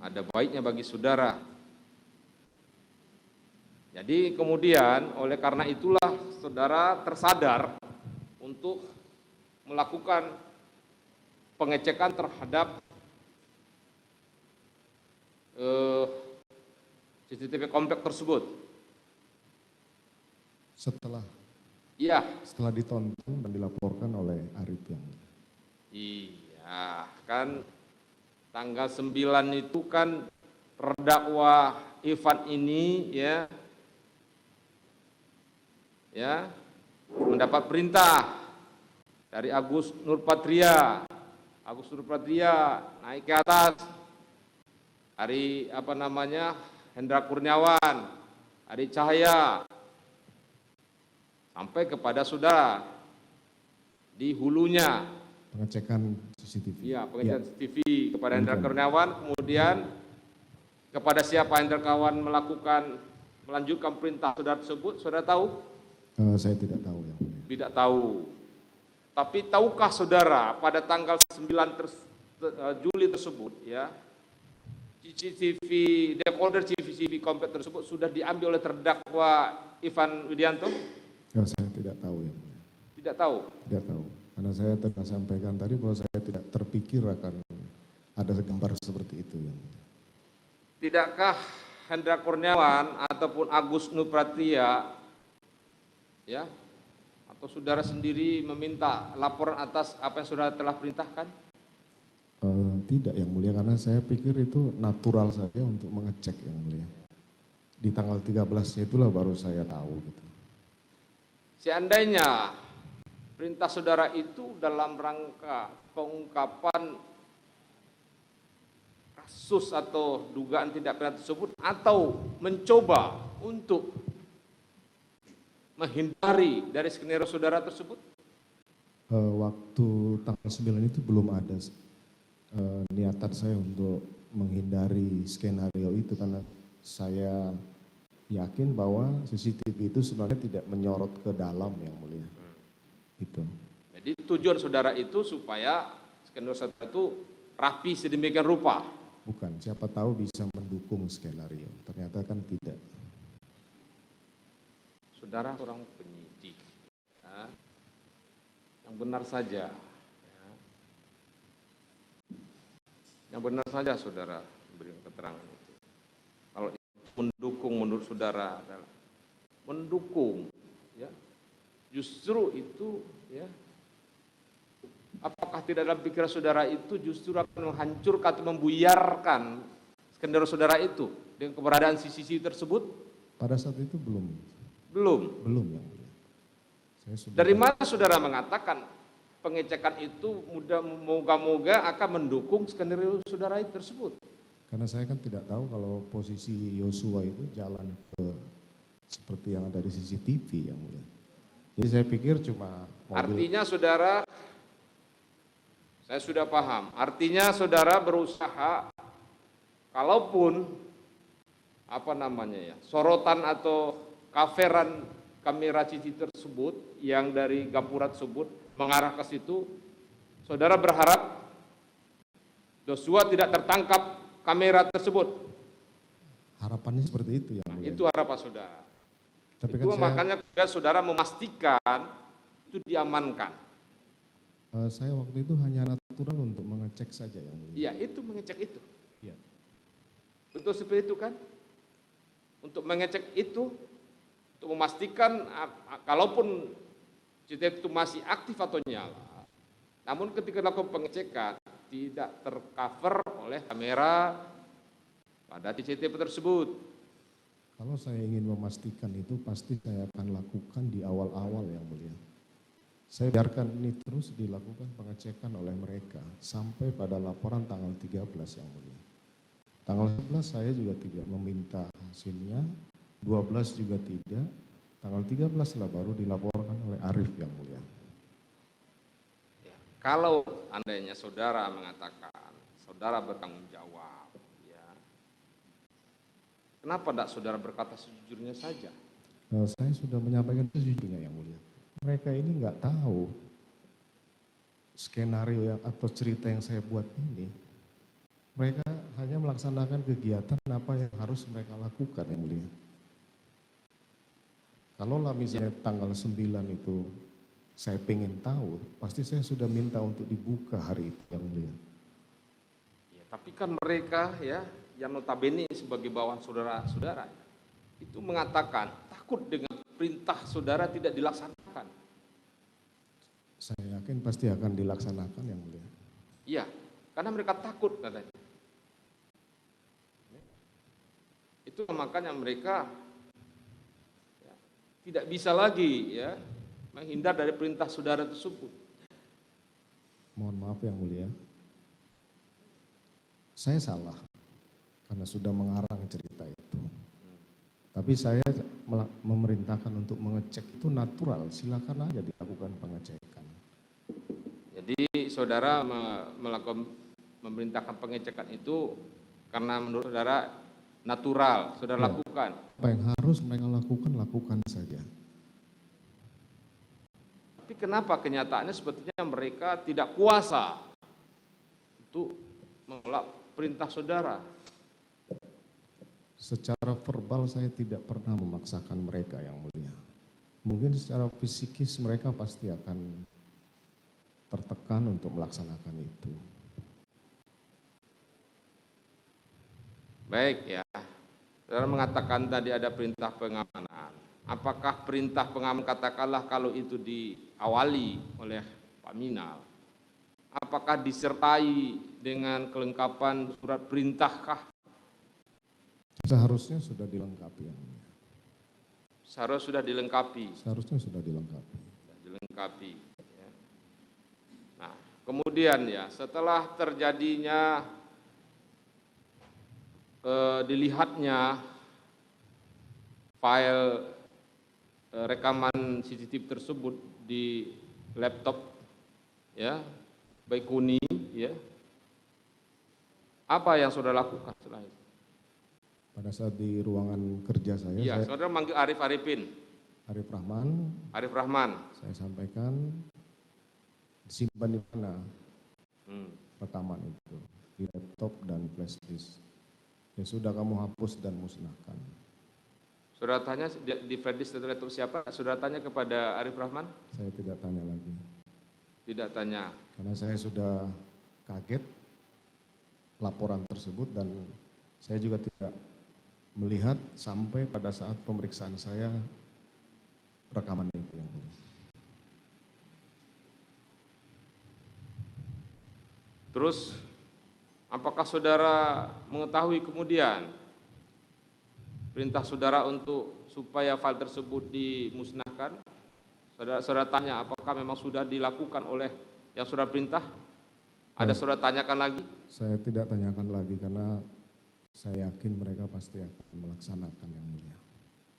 ada baiknya bagi saudara. Jadi kemudian oleh karena itulah saudara tersadar untuk melakukan pengecekan terhadap CCTV komplek tersebut. Setelah ditonton dan dilaporkan oleh Arif yang. Iya, kan tanggal 9 itu kan terdakwa Ivan ini ya mendapat perintah dari Agus Nurpatria naik ke atas, dari Hendra Kurniawan, Adi Cahaya, sampai kepada saudara di hulunya. Pengecekan CCTV. Iya, pengecekan CCTV kepada Hendra Kurniawan, kemudian kepada siapa Hendra Kurniawan melanjutkan perintah saudara tersebut, saudara tahu? Saya tidak tahu yang mulia. Tidak tahu. Tapi tahukah saudara pada tanggal 9 Juli tersebut ya, CCTV, decoder CCTV komplek tersebut sudah diambil oleh terdakwa Ivan Widianto? Saya tidak tahu yang mulia. Tidak tahu? Tidak tahu. Karena saya telah sampaikan tadi bahwa saya tidak terpikir akan ada gambar seperti itu yang mulia. Tidakkah Hendra Kurniawan ataupun Agus Nurpatria ya, atau saudara sendiri meminta laporan atas apa yang saudara telah perintahkan? Tidak yang mulia, karena saya pikir itu natural saja untuk mengecek yang mulia. Di tanggal 13-nya itulah baru saya tahu gitu. Seandainya perintah saudara itu dalam rangka pengungkapan kasus atau dugaan tindak pidana tersebut, atau mencoba untuk menghindari dari skenario saudara tersebut? Waktu tanggal 9 itu belum ada niatan saya untuk menghindari skenario itu, karena saya yakin bahwa CCTV itu sebenarnya tidak menyorot ke dalam yang mulia. Itu. Jadi tujuan saudara itu supaya skenario saudara itu rapi sedemikian rupa? Bukan, siapa tahu bisa mendukung skenario, ternyata kan tidak. Saudara orang penyidik, ya, yang benar saja, ya. Yang benar saja saudara beri keterangan itu. Kalau mendukung menurut saudara adalah mendukung, ya, justru itu, ya, apakah tidak dalam pikiran saudara itu justru akan menghancurkan atau membuyarkan skenario saudara itu dengan keberadaan CCTV tersebut? Pada saat itu belum. Belum yang mulia. Dari mana saudara mengatakan pengecekan itu moga-moga akan mendukung skenario saudara tersebut? Karena saya kan tidak tahu kalau posisi Yosua itu jalan ke seperti yang ada di CCTV yang mulia. Jadi saya pikir cuma mobil. Artinya saudara, saya sudah paham. Artinya saudara berusaha, kalaupun sorotan atau coveran kamera CCTV tersebut yang dari Gapura tersebut mengarah ke situ, saudara berharap Joshua tidak tertangkap kamera tersebut. Harapannya seperti itu ya. Itu harapan saudara. Tapi itu kan makanya saudara memastikan itu diamankan. Saya waktu itu hanya natural untuk mengecek saja yang mulia. Iya, itu mengecek itu. Iya. Betul seperti itu kan? Untuk mengecek itu, untuk memastikan kalaupun CCTV itu masih aktif atau nyala, namun ketika dilakukan pengecekan tidak tercover oleh kamera pada CCTV tersebut. Kalau saya ingin memastikan itu pasti saya akan lakukan di awal-awal yang mulia. Saya biarkan ini terus dilakukan pengecekan oleh mereka sampai pada laporan tanggal 13 yang mulia. Tanggal 11 saya juga tidak meminta hasilnya, 12 juga tidak, Tanggal 13 lah baru dilaporkan oleh Arif yang mulia. Ya, kalau andainya saudara mengatakan saudara bertanggung jawab, ya, kenapa tidak saudara berkata sejujurnya saja? Saya sudah menyampaikan sejujurnya yang mulia. Mereka ini nggak tahu skenario yang atau cerita yang saya buat ini. Mereka hanya melaksanakan kegiatan apa yang harus mereka lakukan yang mulia. Kalau lah misalnya tanggal 9 itu saya pengen tahu, pasti saya sudah minta untuk dibuka hari itu yang mulia. Ya, tapi kan mereka ya yang notabene sebagai bawahan saudara-saudara itu mengatakan takut dengan perintah saudara tidak dilaksanakan. Saya yakin pasti akan dilaksanakan yang mulia. Iya, karena mereka takut katanya. Itu makanya mereka ya, tidak bisa lagi ya menghindar dari perintah saudara tersebut. Mohon maaf yang mulia. Saya salah karena sudah mengarang cerita itu. Tapi saya memerintahkan untuk mengecek itu natural, silakan aja dilakukan pengecekan. Jadi saudara memerintahkan pengecekan itu karena menurut saudara natural, saudara Ya, lakukan. apa yang harus mereka lakukan, lakukan saja. Tapi kenapa kenyataannya sepertinya mereka tidak kuasa untuk menolak perintah saudara? Secara verbal saya tidak pernah memaksakan mereka yang mulia. Mungkin secara fisikis mereka pasti akan tertekan untuk melaksanakan itu. Baik ya, saudara mengatakan tadi ada perintah pengamanan. Apakah perintah pengamanan, katakanlah kalau itu diawali oleh Pak Minal, apakah disertai dengan kelengkapan surat perintahkah? Seharusnya sudah dilengkapi yang mulia. Seharusnya sudah dilengkapi. Seharusnya sudah dilengkapi. Dilengkapi. Ya. Nah, kemudian ya setelah terjadinya dilihatnya file rekaman CCTV tersebut di laptop ya Baikuni ya, apa yang saudara lakukan setelah itu? Pada saat di ruangan kerja saya, Iya, saudara manggil Arif Arifin. Arif Rahman, Arif Rahman. saya sampaikan disimpan di mana rekaman itu, di laptop dan flash disk. Ya sudah kamu hapus dan musnahkan. Saudara tanya di flash disk atau laptop siapa? Saudara tanya kepada Arif Rahman? Saya tidak tanya lagi. Tidak tanya. Karena saya sudah kaget laporan tersebut dan saya juga tidak melihat sampai pada saat pemeriksaan saya rekaman itu yang mulia. Terus apakah saudara mengetahui kemudian perintah saudara untuk supaya file tersebut dimusnahkan? Saudara tanya apakah memang sudah dilakukan oleh yang saudara perintah? Ada saudara tanyakan lagi? Saya tidak tanyakan lagi karena saya yakin mereka pasti akan melaksanakan yang mulia.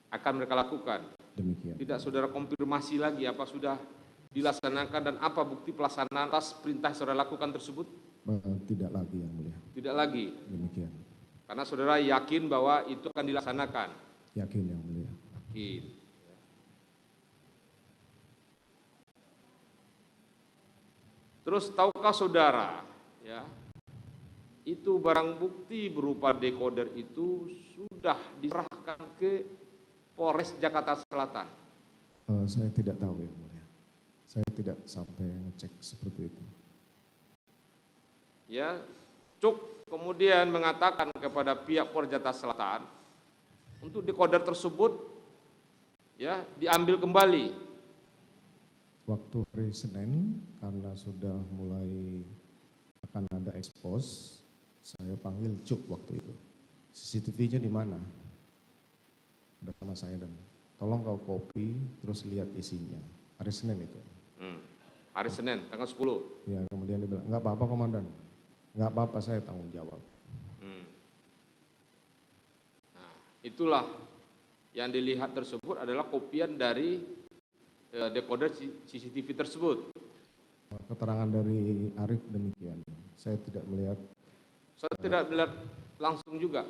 Akan mereka lakukan? Demikian. Tidak saudara konfirmasi lagi apa sudah dilaksanakan dan apa bukti pelaksanaan atas perintah yang saudara lakukan tersebut? Tidak lagi yang mulia. Tidak lagi. Demikian. Karena saudara yakin bahwa itu akan dilaksanakan. Yakin yang mulia. Yakin. Terus tahukah saudara, ya, itu barang bukti berupa dekoder itu sudah diserahkan ke Polres Jakarta Selatan? Saya tidak tahu yang mulia. Saya tidak sampai ngecek seperti itu. Ya, Cuk kemudian mengatakan kepada pihak Polres Jakarta Selatan untuk dekoder tersebut ya diambil kembali. Waktu hari Senin karena sudah mulai akan ada ekspos, saya panggil Cuk waktu itu. CCTV-nya di mana? Ada sama saya dan tolong kau copy terus lihat isinya. Hari Senin itu. Hari Senin tanggal 10. Ya, kemudian dia bilang, enggak apa-apa komandan. Enggak apa-apa, saya tanggung jawab. Nah, itulah yang dilihat tersebut adalah kopian dari dekoder CCTV tersebut. Keterangan dari Arif demikian. Saya tidak melihat. Saya tidak melihat langsung juga.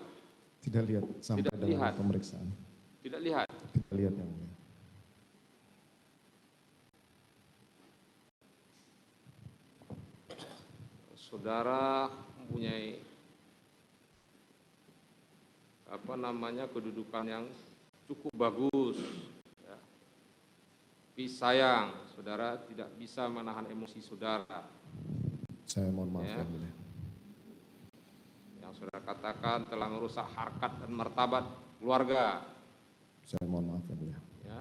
Tidak lihat sampai Tidak dalam lihat. pemeriksaan. Tidak lihat. Kita lihat yang mulia. Saudara mempunyai kedudukan yang cukup bagus. Ya. Tapi sayang, saudara tidak bisa menahan emosi saudara. Saya mohon maaf Ya. yang mulia. Yang saudara katakan telah merusak harkat dan martabat keluarga. Saya mohon maaf yang mulia. Ya.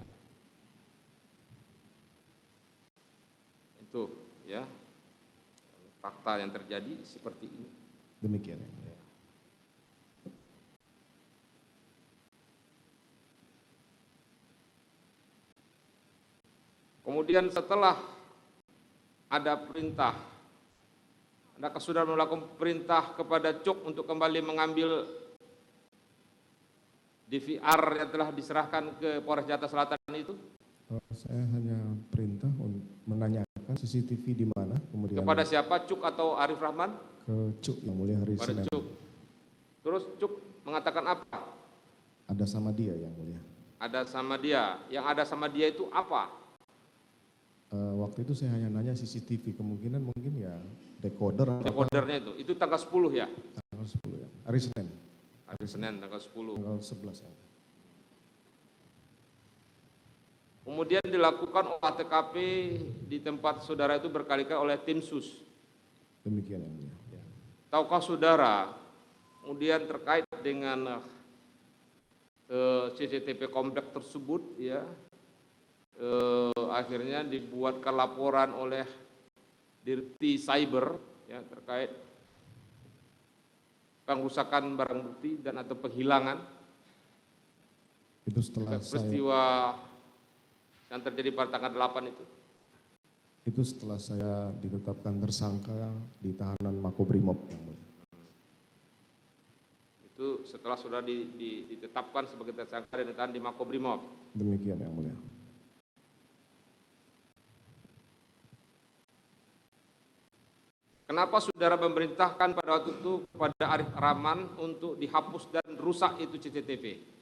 Itu ya fakta yang terjadi seperti ini. Demikian yang mulia. Kemudian setelah ada perintah, adakah saudara melakukan perintah kepada Cuk untuk kembali mengambil DVR yang telah diserahkan ke Polres Jakarta Selatan itu? Saya hanya perintah untuk menanyakan CCTV di mana, kemudian Kepada siapa, Cuk atau Arif Rahman? ke Cuk yang mulia hari Pada Senin. Cuk. Terus Cuk mengatakan apa? Ada sama dia yang mulia. Ada sama dia. Yang ada sama dia itu apa? Waktu itu saya hanya nanya CCTV, kemungkinan mungkin ya decoder atau Dekodernya itu tanggal 10 ya? tanggal 10 ya. Hari Senin. Hari Senin tanggal 10. Tanggal 11 ya. Kemudian dilakukan olah TKP di tempat saudara itu berkali-kali oleh tim sus. Demikian yang mulia. Ya. Tahukah saudara kemudian terkait dengan CCTV komplek tersebut ya, akhirnya dibuatkan laporan oleh Dirti Cyber ya, terkait pengrusakan barang bukti dan atau penghilangan Itu setelah peristiwa yang terjadi pada tanggal 8 itu. Itu setelah saya ditetapkan tersangka di tahanan Makobrimob yang mulia. Itu setelah sudah ditetapkan sebagai tersangka dan ditahan di Makobrimob. Demikian yang mulia. Kenapa saudara memerintahkan pada waktu itu kepada Arif Rahman untuk dihapus dan rusak itu CCTV?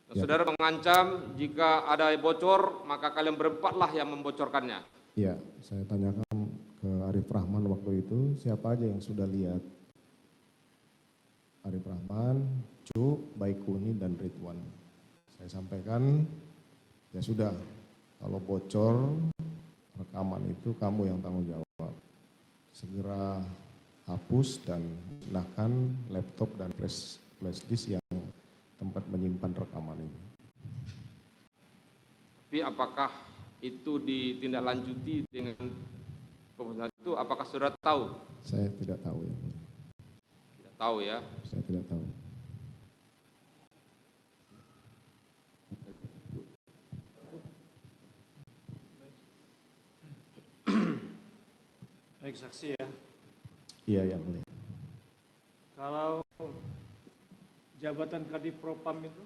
Ya. Saudara mengancam jika ada bocor maka kalian berempatlah yang membocorkannya. Ya, saya tanyakan ke Arif Rahman waktu itu, siapa aja yang sudah lihat? Arif Rahman, Cuk, Baikuni, dan Ridwan. Saya sampaikan, ya sudah, kalau bocor rekaman itu kamu yang tanggung jawab. Segera hapus dan gunakan laptop dan flash disk yang tempat menyimpan rekaman ini. Tapi apakah itu ditindaklanjuti dengan keputusan itu? Apakah saudara tahu? Saya tidak tahu ya. Tidak tahu ya. Saya tidak tahu. Baik saksi ya. Iya yang mulia. Kalau jabatan Kadif Propam itu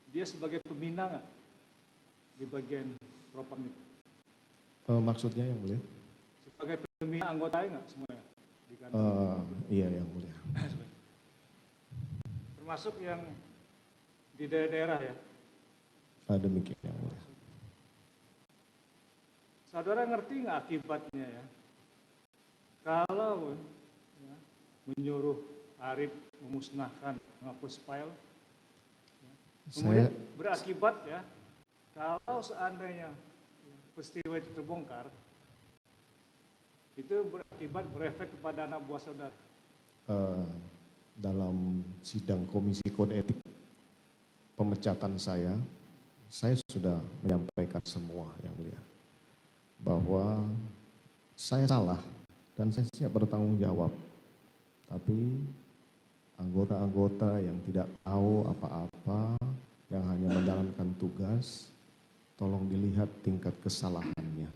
dia sebagai pembina nggak di bagian Propam itu? Maksudnya yang mulia? Sebagai pembina anggota nggak semuanya di kantor? Iya yang mulia. Termasuk yang di daerah-daerah ya. Demikian yang mulia. Saudara ngerti nggak akibatnya ya? Kalau ya, menyuruh Arif memusnahkan, menghapus file, ya, kemudian berakibat ya, kalau seandainya peristiwa itu terbongkar, itu berakibat berefek kepada anak buah saudara. Dalam sidang Komisi Kode Etik pemecatan saya sudah menyampaikan semua yang mulia, bahwa saya salah dan saya siap bertanggung jawab. Tapi anggota-anggota yang tidak tahu apa-apa, yang hanya menjalankan tugas, tolong dilihat tingkat kesalahannya.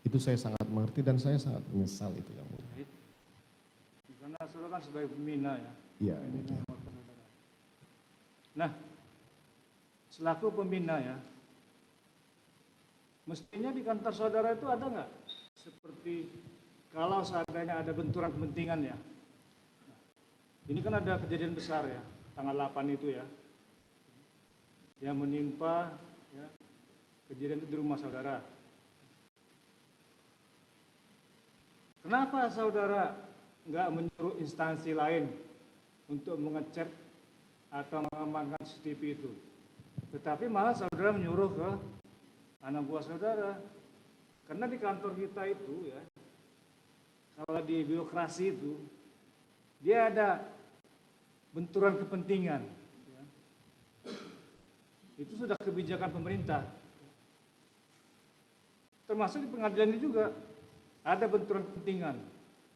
Itu saya sangat mengerti dan saya sangat menyesal itu yang mulia. Karena saudara kan sebagai pembina ya. Iya. Nah, selaku pembina ya, mestinya di kantor saudara itu ada nggak seperti kalau seandainya ada benturan kepentingan ya. Ini kan ada kejadian besar ya, tanggal 8 itu ya, yang menimpa ya, kejadian itu di rumah saudara. Kenapa saudara nggak menyuruh instansi lain untuk mengecek atau mengamankan CCTV itu, tetapi malah saudara menyuruh ke anak buah saudara? Karena di kantor kita itu ya, kalau di birokrasi itu dia ada benturan kepentingan ya. Itu sudah kebijakan pemerintah, termasuk di pengadilan ini juga ada benturan kepentingan.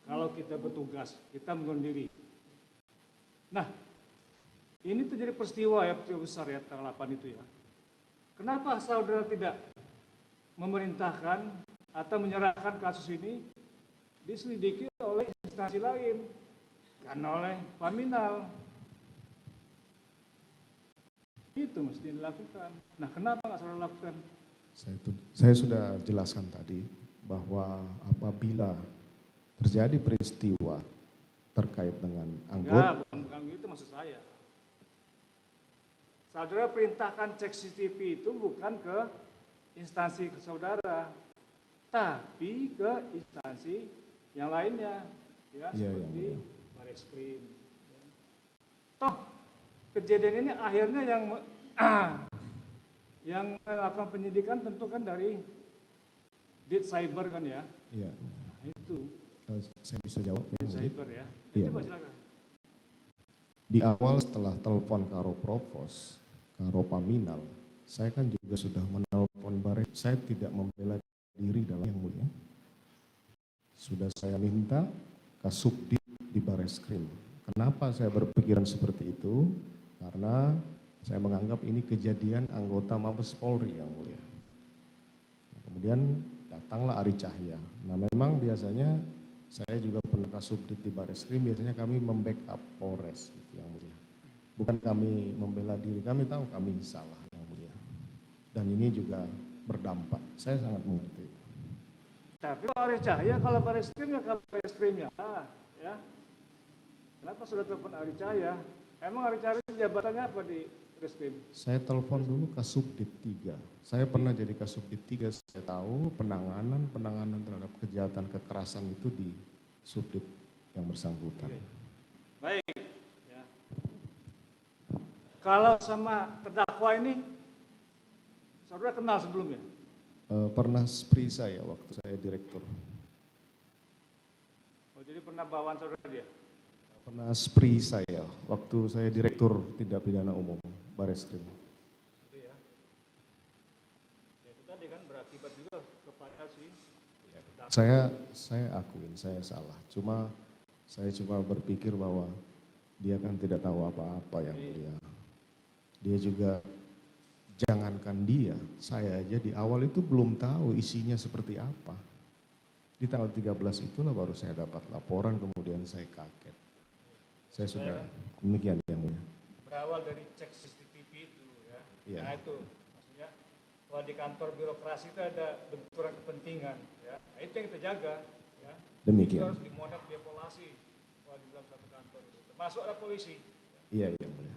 Kalau kita bertugas, kita mengundurkan diri. Nah, ini terjadi peristiwa ya, peristiwa besar ya, tanggal 8 itu ya. Kenapa saudara tidak memerintahkan atau menyerahkan kasus ini diselidiki oleh instansi lain, kan oleh Paminal? Itu mesti dilakukan. Nah, kenapa nggak saudara lakukan? Saya sudah jelaskan tadi bahwa apabila terjadi peristiwa terkait dengan anggota. Enggak, bukan gitu maksud saya. Saudara perintahkan cek CCTV itu bukan ke instansi ke saudara, tapi ke instansi yang lainnya, ya, seperti Bareskrim. Toh kejadian ini akhirnya yang melakukan penyidikan tentu kan dari Dit Cyber kan ya. Iya. Nah, itu. Saya bisa jawab ya. Cyber ya. Iya. Coba silakan. Di awal setelah telepon Karo Provos, Karo Paminal, saya kan juga sudah menelpon Bares. Saya tidak membela diri dalam yang mulia. Sudah saya minta Kasubdit di Bareskrim. Kenapa saya berpikiran seperti itu? Karena saya menganggap ini kejadian anggota Mabes Polri yang mulia. Kemudian datanglah Ari Cahya. Nah, memang biasanya saya juga pernah Kasubdit di Bareskrim, biasanya kami membackup Polres gitu, yang mulia. Bukan kami membela diri, kami tahu kami salah yang mulia. Dan ini juga berdampak. Saya sangat mengerti. Tapi Ari Cahya kalau Bareskrim ya kalau Bareskrim ya. Kenapa sudah telepon Ari Cahya? Emang Ari Cahya jabatannya apa di Bareskrim? Saya telepon dulu Kasubdit 3. Saya pernah jadi Kasubdit 3, saya tahu penanganan terhadap kejahatan kekerasan itu di Subdit yang bersangkutan. Baik. Ya. Kalau sama terdakwa ini, saudara kenal sebelumnya? Pernah spree saya waktu saya direktur. Oh, jadi pernah bawaan saudara dia? Pernah spree saya waktu saya direktur tindak pidana umum Bareskrim. Itu ya. Ya itu tadi kan berakibat juga kepada si Saya akuin saya salah. Saya cuma berpikir bahwa dia kan tidak tahu apa-apa yang mulia. Dia juga, jangankan dia, saya aja di awal itu belum tahu isinya seperti apa. Di tanggal 13 itulah baru saya dapat laporan, kemudian saya kaget. Saya sudah demikian yang mulia. berawal dari cek CCTV itu ya. Iya. Nah itu maksudnya kalau di kantor birokrasi itu ada benturan kepentingan ya. Nah, itu yang kita jaga ya. Demikian. Itu harus dimodak dievaluasi kalau di dalam satu kantor itu. Termasuk ada polisi. Iya, yang mulia.